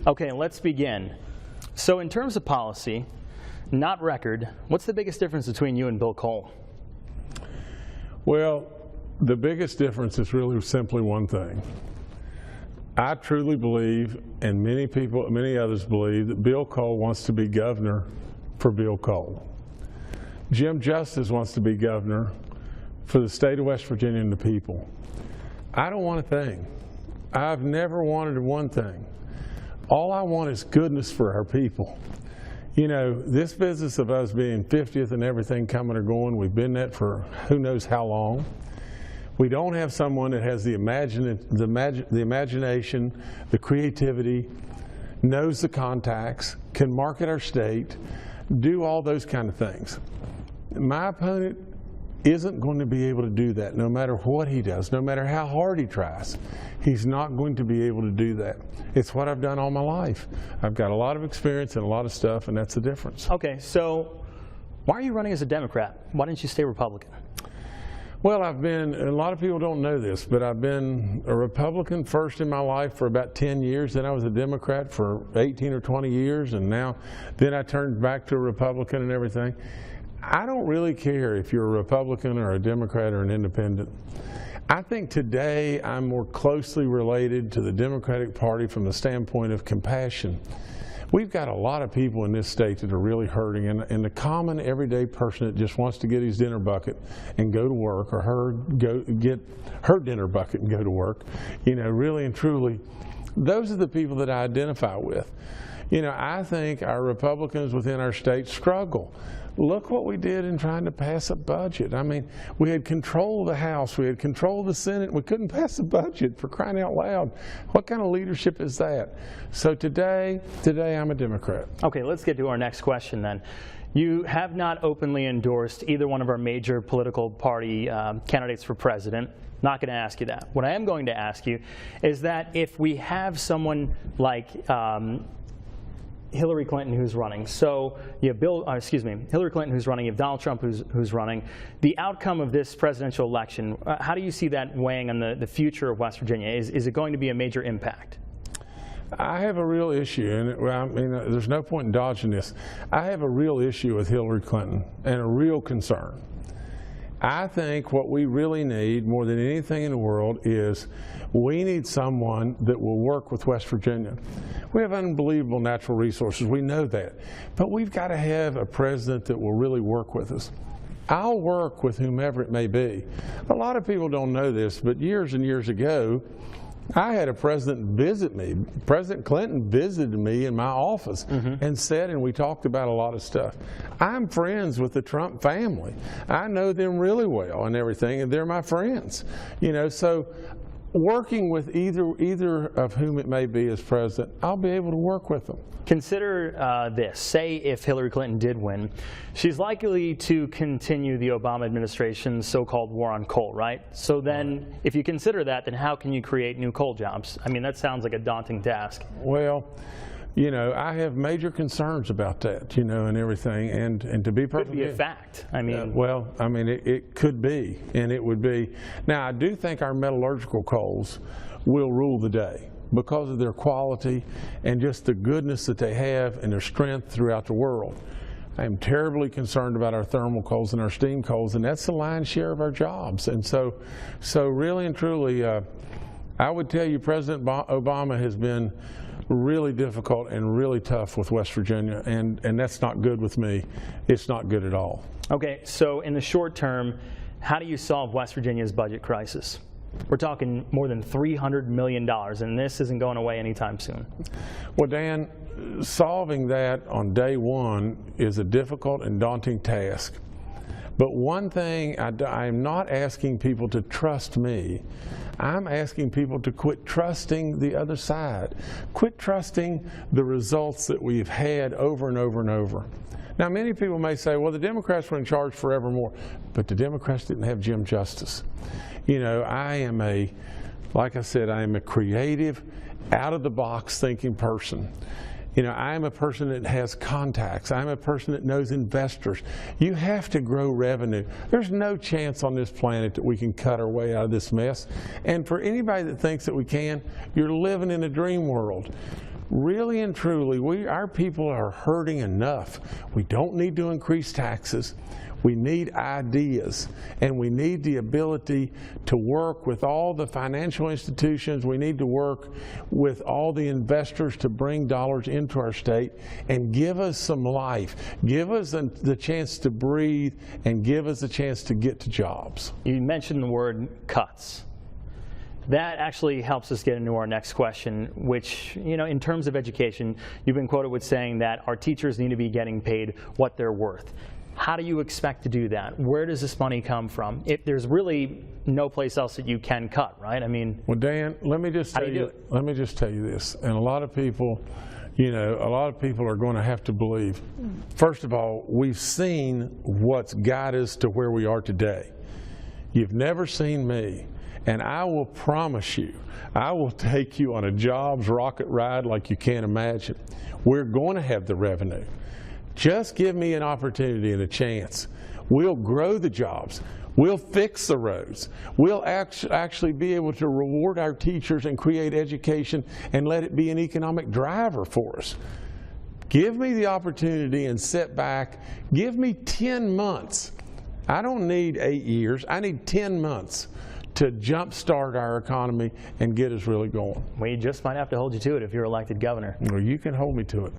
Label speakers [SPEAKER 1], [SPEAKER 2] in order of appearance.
[SPEAKER 1] Okay, let's begin. So in terms of policy, not record, what's the biggest difference between you and Bill Cole?
[SPEAKER 2] Well, the biggest difference is really simply one thing. I truly believe, and many others believe, that Bill Cole wants to be governor for Bill Cole. Jim Justice wants to be governor for the state of West Virginia and the people. I don't want a thing. I've never wanted one thing. All I want is goodness for our people. You know, this business of us being 50th and everything coming or going, we've been that for who knows how long. We don't have someone that has the imagination, the creativity, knows the contacts, can market our state, do all those kind of things. My opponent isn't going to be able to do that no matter what he does, no matter how hard he tries. He's not going to be able to do that. It's what I've done all my life. I've got a lot of experience and a lot of stuff, and that's the difference.
[SPEAKER 1] Okay, so why are you running as a Democrat? Why didn't you stay Republican?
[SPEAKER 2] Well, a lot of people don't know this, but I've been a Republican first in my life for about 10 years. Then I was a Democrat for 18 or 20 years, and then I turned back to a Republican and everything. I don't really care if you're a Republican or a Democrat or an independent. I think today I'm more closely related to the Democratic Party from the standpoint of compassion. We've got a lot of people in this state that are really hurting, and the common everyday person that just wants to get his dinner bucket and go to work, or get her dinner bucket and go to work, you know, really and truly, those are the people that I identify with. You know, I think our Republicans within our state struggle. Look what we did in trying to pass a budget. I mean, we had control of the House, we had control of the Senate, we couldn't pass a budget, for crying out loud. What kind of leadership is that? So today I'm a Democrat.
[SPEAKER 1] Okay, let's get to our next question then. You have not openly endorsed either one of our major political party candidates for president. Not going to ask you that. What I am going to ask you is that if we have someone like Hillary Clinton who's running. So you have Hillary Clinton who's running, you have Donald Trump who's running. The outcome of this presidential election, how do you see that weighing on the future of West Virginia? Is it going to be a major impact?
[SPEAKER 2] I have a real issue, and I mean, there's no point in dodging this. I have a real issue with Hillary Clinton and a real concern. I think what we really need more than anything in the world is we need someone that will work with West Virginia. We have unbelievable natural resources, we know that, but we've got to have a president that will really work with us. I'll work with whomever it may be. A lot of people don't know this, but years and years ago, I had a president visit me. President Clinton visited me in my office and we talked about a lot of stuff. I'm friends with the Trump family. I know them really well and everything, and they're my friends. You know, so working with either of whom it may be as president, I'll be able to work with them.
[SPEAKER 1] Consider this. Say if Hillary Clinton did win, she's likely to continue the Obama administration's so-called war on coal, right? So then, if you consider that, then how can you create new coal jobs? I mean, that sounds like a daunting task.
[SPEAKER 2] Well, you know, I have major concerns about that, you know, and everything, and to be perfectly...
[SPEAKER 1] It could be a fact. I mean...
[SPEAKER 2] well, I mean, it could be, and it would be. Now, I do think our metallurgical coals will rule the day, because of their quality and just the goodness that they have and their strength throughout the world. I am terribly concerned about our thermal coals and our steam coals, and that's the lion's share of our jobs. And so really and truly, I would tell you President Obama has been really difficult and really tough with West Virginia, and that's not good with me. It's not good at all.
[SPEAKER 1] Okay, so in the short term, how do you solve West Virginia's budget crisis? We're talking more than $300 million, and this isn't going away anytime soon.
[SPEAKER 2] Well, Dan, solving that on day one is a difficult and daunting task. But one thing, I am not asking people to trust me. I'm asking people to quit trusting the other side. Quit trusting the results that we've had over and over and over. Now, many people may say, well, the Democrats were in charge forevermore, but the Democrats didn't have Jim Justice. You know, like I said, I am a creative, out-of-the-box thinking person. You know, I'm a person that has contacts. I'm a person that knows investors. You have to grow revenue. There's no chance on this planet that we can cut our way out of this mess. And for anybody that thinks that we can, you're living in a dream world. really and truly, our people are hurting enough. We don't need to increase taxes. We need ideas, and we need the ability to work with all the financial institutions. We need to work with all the investors to bring dollars into our state and give us some life. Give us the chance to breathe and give us a chance to get to jobs.
[SPEAKER 1] You mentioned the word cuts. That actually helps us get into our next question, which, in terms of education, you've been quoted with saying that our teachers need to be getting paid what they're worth. How do you expect to do that? Where does this money come from? If there's really no place else that you can cut, right? I mean,
[SPEAKER 2] well, Dan, let me just tell you this, and a lot of people, are going to have to believe. First of all, we've seen what's got us to where we are today. You've never seen me, and I will promise you, I will take you on a jobs rocket ride like you can't imagine. We're going to have the revenue. Just give me an opportunity and a chance. We'll grow the jobs. We'll fix the roads. We'll actually be able to reward our teachers and create education and let it be an economic driver for us. Give me the opportunity and sit back. Give me 10 months. I don't need 8 years. I need 10 months to jumpstart our economy and get us really going.
[SPEAKER 1] We just might have to hold you to it if you're elected governor.
[SPEAKER 2] Well, you can hold me to it.